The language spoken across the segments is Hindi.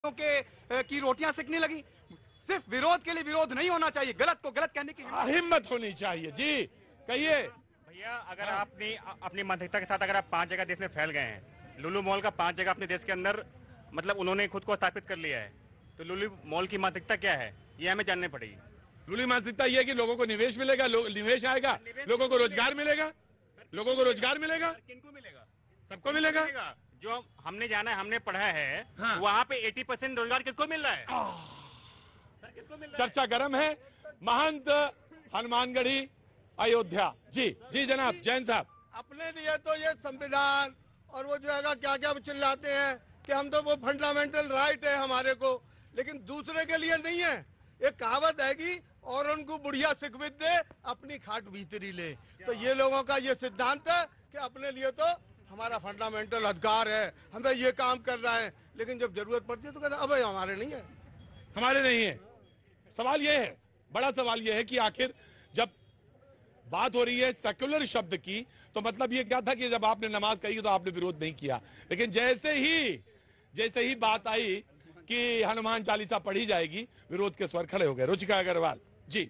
के की रोटियां सिकने लगी। सिर्फ विरोध के लिए विरोध नहीं होना चाहिए, गलत को गलत कहने की हिम्मत होनी चाहिए। जी कहिए भैया, अगर आपने अपनी मानसिकता के साथ अगर आप 5 जगह देश में फैल गए हैं, लुलु मॉल का 5 जगह अपने देश के अंदर मतलब उन्होंने खुद को स्थापित कर लिया है, तो लुलु मॉल की मानसिकता क्या है ये हमें जाननी पड़ेगी। लुली मानसिकता ये है कि लोगों को निवेश मिलेगा, निवेश आएगा, लोगों को रोजगार मिलेगा, लोगों को रोजगार मिलेगा, किनको मिलेगा? सबको मिलेगा। जो हमने जाना है, हमने पढ़ा है, हाँ। वहाँ पे 80% रोजगार किसको मिल रहा है? किसको मिल रहा है? चर्चा गर्म है। महंत हनुमानगढ़ी अयोध्या। जी जी जनाब जैन साहब। अपने लिए तो ये संविधान और वो जो है क्या क्या चिल्लाते हैं कि हम तो वो फंडामेंटल राइट है हमारे को, लेकिन दूसरे के लिए नहीं है। एक कहावत है कि और उनको बुढ़िया सिखवित दे अपनी खाट भीतरी ले। तो ये लोगों का ये सिद्धांत है कि अपने लिए तो हमारा फंडामेंटल अधिकार है, हमें ये काम कर रहा है, लेकिन जब जरूरत पड़ती है तो कहते हैं अब हमारे नहीं है, हमारे नहीं है। सवाल ये है, बड़ा सवाल ये है कि आखिर जब बात हो रही है सेक्युलर शब्द की, तो मतलब ये क्या था कि जब आपने नमाज कही तो आपने विरोध नहीं किया, लेकिन जैसे ही बात आई कि हनुमान चालीसा पढ़ी जाएगी, विरोध के स्वर खड़े हो गए। रुचिका अग्रवाल जी।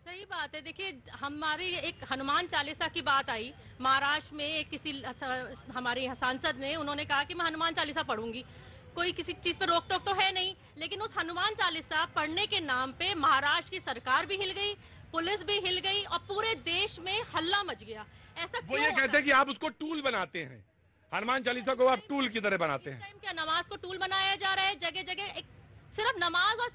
सही बात है। देखिए, हमारी एक हनुमान चालीसा की बात आई महाराष्ट्र में, किसी हमारे सांसद ने उन्होंने कहा कि मैं हनुमान चालीसा पढ़ूंगी। कोई किसी चीज पर रोक टोक तो है नहीं, लेकिन उस हनुमान चालीसा पढ़ने के नाम पे महाराष्ट्र की सरकार भी हिल गई, पुलिस भी हिल गई और पूरे देश में हल्ला मच गया। ऐसा वो ये कहते हैं कि आप उसको टूल बनाते हैं, हनुमान चालीसा को आप टूल की तरह बनाते हैं। क्या नमाज को टूल बनाया जा रहा है? जगह जगह सिर्फ नमाज और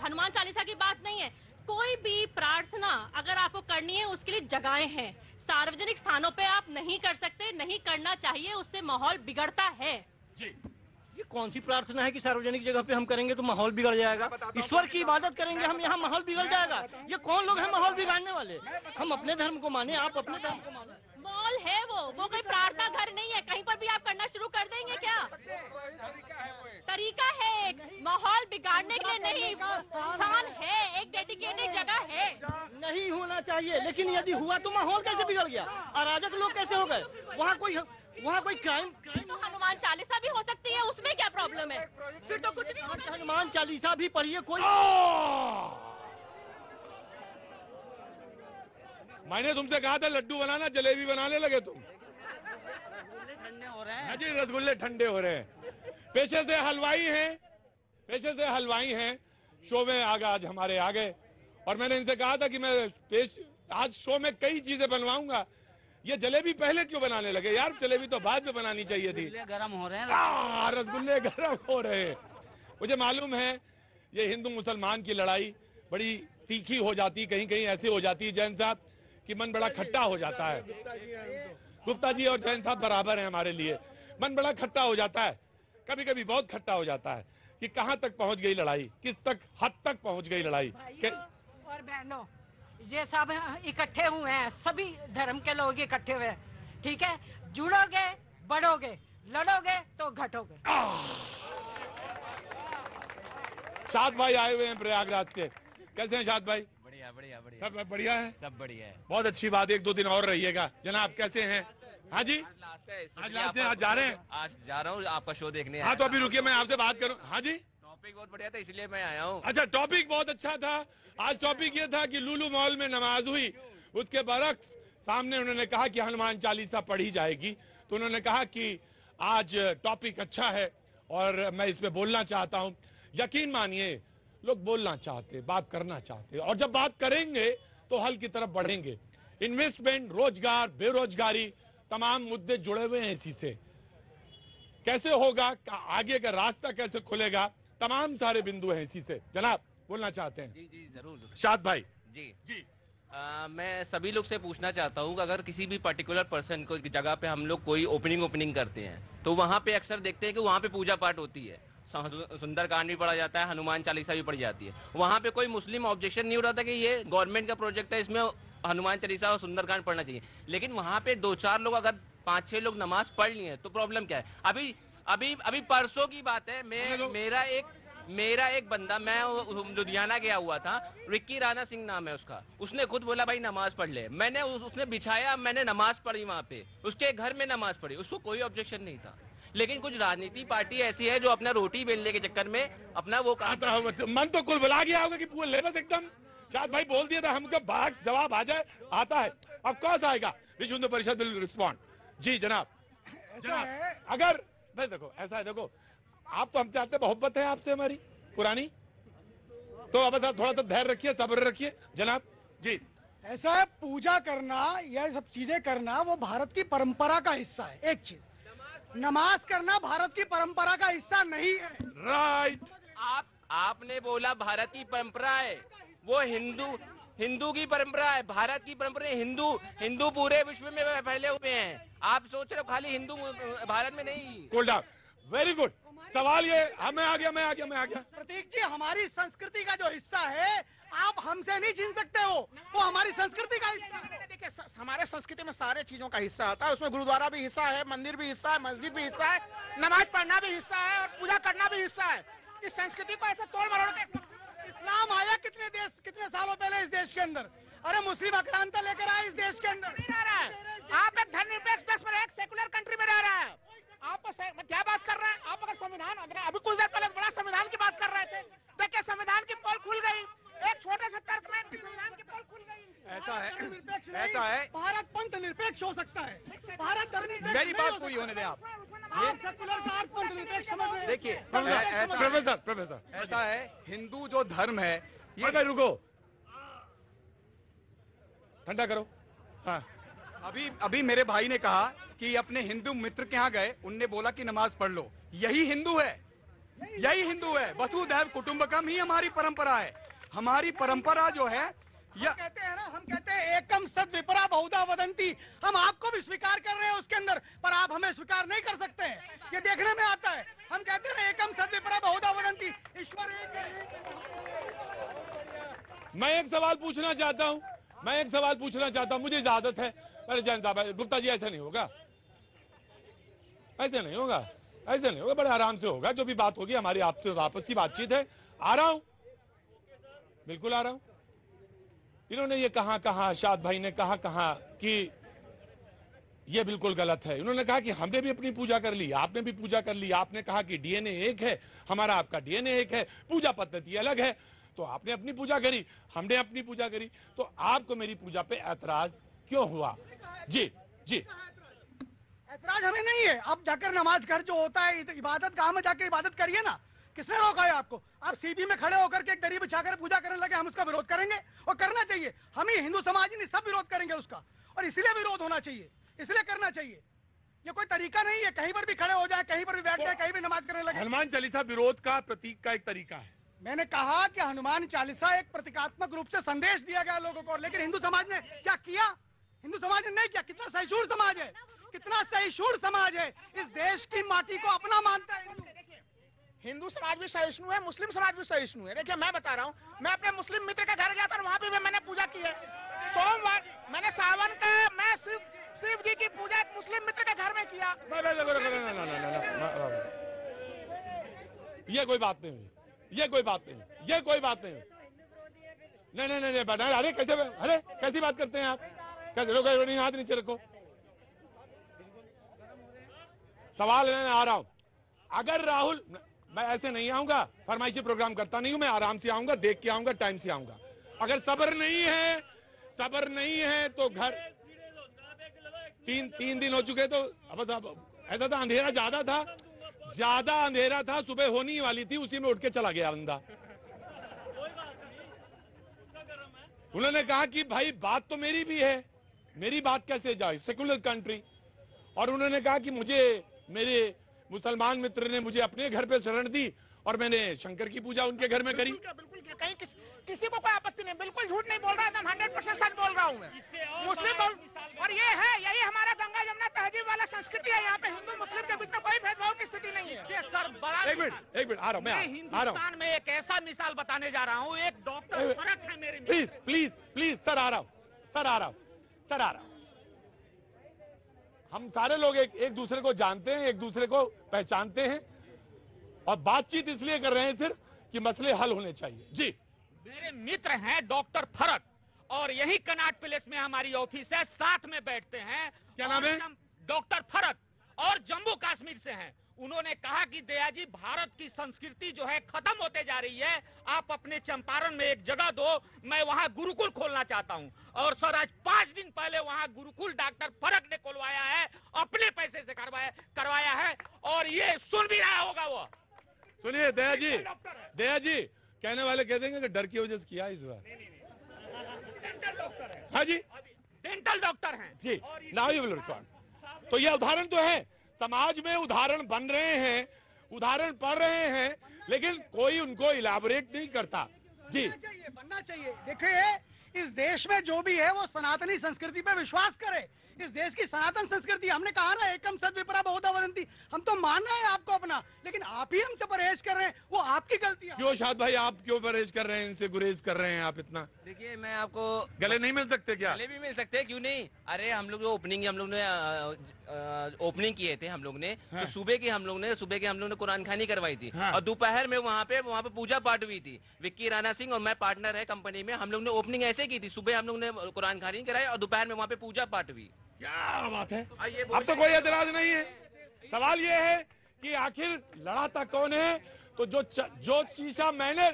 हनुमान चालीसा की बात नहीं है, कोई भी प्रार्थना अगर आपको करनी है उसके लिए जगहें हैं। सार्वजनिक स्थानों पे आप नहीं कर सकते, नहीं करना चाहिए, उससे माहौल बिगड़ता है। जी ये कौन सी प्रार्थना है कि सार्वजनिक जगह पे हम करेंगे तो माहौल बिगड़ जाएगा? ईश्वर की इबादत करेंगे हम, यहाँ माहौल बिगड़ जाएगा? ये कौन लोग हैं माहौल बिगाड़ने वाले? हम अपने धर्म को माने, आप अपने धर्म को माने। मॉल है वो कोई प्रार्थना घर नहीं है, कहीं पर भी आप करना शुरू कर देंगे क्या? तरीका है, एक माहौल बिगाड़ने के लिए नहीं, स्थान है, एक डेडिकेटेड जगह है। नहीं होना चाहिए, लेकिन यदि हुआ तो माहौल कैसे बिगड़ गया? अराजक लोग कैसे हो गए? वहाँ कोई क्राइम तो हनुमान चालीसा भी हो सकती है, उसमें क्या प्रॉब्लम है? फिर तो कुछ नहीं होना। हनुमान चालीसा भी पढ़िए कोई। मैंने तुमसे कहा था लड्डू बनाना, जलेबी बनाने लगे तुम। ठंडे हो रहे हैं। जी रसगुल्ले ठंडे हो रहे हैं। पेशे से हलवाई हैं, शो में आज हमारे आ गए, और मैंने इनसे कहा था कि मैं आज शो में कई चीजें बनवाऊंगा। ये जलेबी पहले क्यों बनाने लगे यार? जलेबी तो बाद में बनानी चाहिए थी। गरम हो रहे हैं। रसगुल्ले गरम हो रहे हैं। मुझे मालूम है ये हिंदू मुसलमान की लड़ाई बड़ी तीखी हो जाती, कहीं कहीं ऐसी हो जाती है जैन साहब कि मन बड़ा खट्टा हो जाता है। गुप्ता जी और जैन साहब बराबर हैं हमारे लिए। मन बड़ा खट्टा हो जाता है, कभी कभी बहुत खट्टा हो जाता है कि कहां तक पहुंच गई लड़ाई, किस हद तक पहुंच गई लड़ाई। और बहनों, ये सब इकट्ठे हुए हैं, सभी धर्म के लोग इकट्ठे हुए हैं, ठीक है? जुड़ोगे, बढ़ोगे, लड़ोगे तो घटोगे। शाद भाई आए हुए हैं प्रयागराज से। कैसे हैं शाद भाई? बढ़िया बढ़िया बढ़िया। सब बढ़िया है? सब बढ़िया है। बहुत अच्छी बात है, 1-2 दिन और रहिएगा। जनाब कैसे हैं? हाँ जी, आज लास्ट है, आज जा रहे हैं? आज जा रहा हूँ आपका शो देखने। हाँ तो अभी रुकिए, मैं आपसे बात करूँ। हाँ जी, टॉपिक बहुत बढ़िया था इसलिए मैं आया हूँ। अच्छा, टॉपिक बहुत अच्छा था। आज टॉपिक ये था कि लुलु मॉल में नमाज हुई, उसके बरक्स सामने उन्होंने कहा कि हनुमान चालीसा पढ़ी जाएगी। तो उन्होंने कहा कि आज टॉपिक अच्छा है और मैं इस पे बोलना चाहता हूँ। यकीन मानिए, लोग बोलना चाहते, बात करना चाहते, और जब बात करेंगे तो हल की तरफ बढ़ेंगे। इन्वेस्टमेंट, रोजगार, बेरोजगारी, तमाम मुद्दे जुड़े हुए हैं इसी से। कैसे होगा, आगे का रास्ता कैसे खुलेगा, तमाम सारे बिंदु हैं इसी से। जनाब बोलना चाहते हैं? जी जी जरूर। शाद भाई जी जी। मैं सभी लोग से पूछना चाहता हूँ कि अगर किसी भी पर्टिकुलर पर्सन को जगह पे हम लोग कोई ओपनिंग करते हैं तो वहाँ पे अक्सर देखते हैं कि वहाँ पे पूजा पाठ होती है, सुंदरकांड भी पढ़ा जाता है, हनुमान चालीसा भी पढ़ी जाती है। वहाँ पे कोई मुस्लिम ऑब्जेक्शन नहीं हो रहा था कि ये गवर्नमेंट का प्रोजेक्ट है, इसमें हनुमान चालीसा और सुंदरकांड पढ़ना चाहिए। लेकिन वहाँ पे 2-4 लोग, अगर 5-6 लोग नमाज पढ़ लिए तो प्रॉब्लम क्या है? अभी परसों की बात है, मेरा एक बंदा, मैं लुधियाना गया हुआ था, रिक्की राणा सिंह नाम है उसका, उसने खुद बोला भाई नमाज पढ़ ले। उसने बिछाया, मैंने नमाज पढ़ी वहाँ पे, उसके घर में नमाज पढ़ी, उसको कोई ऑब्जेक्शन नहीं था। लेकिन कुछ राजनीति पार्टी ऐसी है जो अपना रोटी बेलने के चक्कर में अपना वो मन तो कुल बुला गया होगा कि पूरे लेबस एकदम शायद भाई बोल दिया था हमको भाग जवाब आ जाए, आता है ऑफ कोर्स आएगा। विश्व हिंदू परिषद विल रिस्पॉन्ड। जी जनाब, जनाब अगर नहीं देखो ऐसा है, देखो आप तो हम चाहते मोहब्बत है आपसे हमारी पुरानी, तो अब थोड़ा सा धैर्य रखिए, सब्र रखिए जनाब। जी ऐसा है, पूजा करना यह सब चीजें करना वो भारत की परंपरा का हिस्सा है। एक चीज, नमाज करना भारत की परंपरा का हिस्सा नहीं है। राइट, आपने बोला भारत की परंपरा है, वो हिंदू की परंपरा है। भारत की परंपरा हिंदू पूरे विश्व में फैले हुए हैं। आप सोच रहे हो खाली हिंदू भारत में नहीं। Cool down, very good. सवाल ये मैं आ गया। प्रतीक जी, हमारी संस्कृति का जो हिस्सा है आप हमसे नहीं छीन सकते हो, वो हमारी संस्कृति का हिस्सा है। देखिए, हमारे संस्कृति में सारे चीजों का हिस्सा आता है, उसमें गुरुद्वारा भी हिस्सा है, मंदिर भी हिस्सा है, मस्जिद भी हिस्सा है, नमाज पढ़ना भी हिस्सा है और पूजा करना भी हिस्सा है। इस संस्कृति को ऐसे तोड़ मरोड़ के इस्लाम आया कितने सालों पहले इस देश के अंदर? अरे मुस्लिम अक्रांता लेकर आए इस देश के अंदर। नहीं रह रहा है। आप एक धर्मनिरपेक्ष देश में, एक सेकुलर कंट्री में रह रहा है। आप क्या बात कर रहे हैं? आप अगर संविधान, अभी कुछ देर पहले बड़ा संविधान की बात कर रहे थे, देखिए संविधान की पोल खुल गई, एक छोटे से तर्क में संविधान की पोल खुल गई। ऐसा है भारत पंथ निरपेक्ष हो सकता है, भारत धर्मनिरपेक्ष। मेरी बात पूरी होने दें आप। सेकुलर का अर्थ पंथ निरपेक्ष समझ रहे हैं। देखिए प्रोफेसर ऐसा है, हिंदू जो धर्म है ये रुको, ठंडा करो। हाँ, अभी मेरे भाई ने कहा कि अपने हिंदू मित्र के यहाँ गए, उनने बोला कि नमाज पढ़ लो। यही हिंदू है। वसुधैव कुटुंबकम ही हमारी परंपरा है। हमारी परंपरा जो है हम कहते हैं एकम सद विपरा बहुधा वदंती। हम आपको भी स्वीकार कर रहे हैं उसके अंदर, पर आप हमें स्वीकार नहीं कर सकते हैं, ये देखने में आता है। हम कहते हैं एकम सद विपरा बहुधा वदंती, ईश्वर एक है। मैं एक सवाल पूछना चाहता हूं, मुझे इजाजत है। अरे जैन साहब, गुप्ता जी, ऐसा नहीं होगा, बड़े आराम से होगा। जो भी बात होगी हमारी आपसे आपसी बातचीत है। आ रहा हूं, बिल्कुल आ रहा हूं। इन्होंने ये कहा शाद भाई ने कहा कि ये बिल्कुल गलत है। उन्होंने कहा कि हमने भी अपनी पूजा कर ली, आपने भी पूजा कर ली। आपने कहा कि डीएनए एक है, हमारा आपका डीएनए एक है, पूजा पद्धति अलग है। तो आपने अपनी पूजा करी, हमने अपनी पूजा करी, तो आपको मेरी पूजा पे ऐतराज क्यों हुआ? जी ऐतराज हमें नहीं है। आप जाकर नमाज घर जो होता है, इबादत गांव में जाकर इबादत करिए ना। किसने रोका है आपको? आप सीधी में खड़े होकर के एक दरी बिछाकर पूजा करने लगे, हम उसका विरोध करेंगे? और करना चाहिए। हम ही हिंदू समाज ही सब विरोध करेंगे उसका, और इसलिए विरोध होना चाहिए, इसलिए करना चाहिए। ये कोई तरीका नहीं है कहीं पर भी खड़े हो जाए, कहीं पर भी बैठ जाए, कहीं भी नमाज करने लगे। हनुमान चालीसा विरोध का प्रतीक का एक तरीका है। मैंने कहा कि हनुमान चालीसा एक प्रतीकात्मक रूप से संदेश दिया गया लोगों को, लेकिन हिंदू समाज ने क्या किया? हिंदू समाज ने नहीं किया। कितना सहिष्णु समाज है, इस देश की माटी को अपना मानता है। हिंदू समाज भी सहिष्णु है, मुस्लिम समाज भी सहिष्णु है। देखिए, मैं बता रहा हूँ, मैं अपने मुस्लिम मित्र के घर गया था, वहाँ भी मैंने पूजा की है। सोमवार मैंने सावन का, मैं शिव जी की पूजा एक मुस्लिम मित्र के घर में किया। ये कोई बात नहीं हुई, ये कोई बात नहीं। नहीं, अरे कैसी बात करते हैं आप? कैसे लोग? हाथ नीचे रखो। सवाल लेने आ रहा हूं। अगर राहुल, मैं ऐसे नहीं आऊंगा, फरमाइशी प्रोग्राम करता नहीं हूं, मैं आराम से आऊंगा, देख के आऊंगा, टाइम से आऊंगा। अगर सब्र नहीं है तो घर तीन दिन हो चुके, तो अब ऐसा था, अंधेरा ज्यादा अंधेरा था, सुबह होने वाली थी, उसी में उठ के चला गया बंदा। उन्होंने कहा कि भाई बात तो मेरी भी है, मेरी बात कैसे जाए, सेकुलर कंट्री। और उन्होंने कहा कि मेरे मुसलमान मित्र ने मुझे अपने घर पे शरण दी और मैंने शंकर की पूजा उनके घर में करी। बिल्कुल, कहीं किसी को कोई आपत्ति नहीं, बिल्कुल झूठ नहीं बोल रहा है, 100% सच बोल रहा हूँ मैं। मुस्लिम और यही हमारा गंगा जमुना तहजीब वाला संस्कृति है। यहाँ पे हिंदू मुस्लिम के बीच में कोई भेदभाव की स्थिति नहीं है। सर, बड़ा एक मिनट आ रहा हूँ, मैं हिंदुस्तान में एक ऐसा मिसाल बताने जा रहा हूँ, एक डॉक्टर फर्क है मेरे। प्लीज सर आ रहा हूँ। हम सारे लोग एक दूसरे को जानते हैं, एक दूसरे को पहचानते हैं, और बातचीत इसलिए कर रहे हैं सिर्फ कि मसले हल होने चाहिए। जी, मेरे मित्र हैं डॉक्टर फरक, और यही कनॉट पैलेस में हमारी ऑफिस है, साथ में बैठते हैं। क्या नाम है? डॉक्टर फरक, और जम्मू कश्मीर से हैं। उन्होंने कहा कि दया जी भारत की संस्कृति जो है खत्म होते जा रही है, आप अपने चंपारण में एक जगह दो, मैं वहां गुरुकुल खोलना चाहता हूं। और सर आज 5 दिन पहले वहां गुरुकुल डॉक्टर फरक ने खुलवाया है, अपने पैसे से करवाया है, और ये सुन भी रहा होगा वो। सुनिए दया जी कहने वाले कह देंगे कि डर की वजह से किया इस बार। डेंटल डॉक्टर है। हाँ जी, डेंटल डॉक्टर हैं जी, नाउ यू विल रिस्पॉन्ड। तो ये उदाहरण तो है, समाज में उदाहरण बन रहे हैं, उदाहरण पढ़ रहे हैं, लेकिन कोई उनको इलाबोरेट नहीं करता। जी, बनना चाहिए। देखिए, इस देश में जो भी है वो सनातनी संस्कृति पे विश्वास करे। इस देश की सनातन संस्कृति, हमने कहा ना एकम सद विपरा बहुधा वदंती, हम तो मान रहे हैं आपको अपना, लेकिन आप ही हमसे परहेज कर रहे हैं, वो आपकी गलती है। क्यों शाद भाई, आप क्यों परहेज कर रहे हैं, इनसे गुरेज कर रहे हैं आप इतना? देखिए मैं आपको गले नहीं मिल सकते क्या? गले भी मिल सकते हैं, क्यों नहीं? अरे हम लोग जो ओपनिंग हम लोग ने ओपनिंग किए थे हम लोग ने, हाँ। तो सुबह के हम लोग ने कुरान खानी करवाई थी, हाँ। और दोपहर में वहाँ पे पूजा पाठ हुई थी। विक्की राणा सिंह और मैं पार्टनर है कंपनी में, हम लोग ने ओपनिंग ऐसे की थी, सुबह हम लोग ने कुरान खानी कराई और दोपहर में वहाँ पे पूजा पाठ हुई। क्या बात है, आइए अब तो कोई एतराज नहीं है। सवाल ये है कि आखिर लड़ाता कौन है? तो जो शीशा मैंने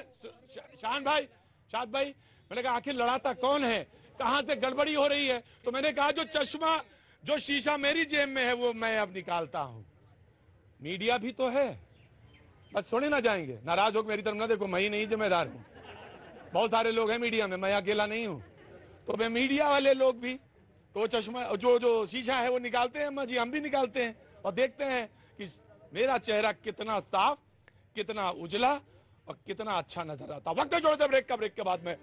शाद भाई मैंने कहा आखिर लड़ाता कौन है, कहां से गड़बड़ी हो रही है? तो मैंने कहा जो शीशा मेरी जेब में है वो मैं अब निकालता हूं। मीडिया भी तो है, बस सुने ना जाएंगे, नाराज हो मेरी तरफ ना देखो, मैं ही नहीं जिम्मेदार हूं, बहुत सारे लोग हैं मीडिया में, मैं अकेला नहीं हूं। तो मैं मीडिया वाले लोग भी तो चश्मा जो शीशा है वो निकालते हैं, जी हम भी निकालते हैं और देखते हैं कि मेरा चेहरा कितना साफ, कितना उजला और कितना अच्छा नजर आता। वक्त है छोटे से ब्रेक का, ब्रेक के बाद में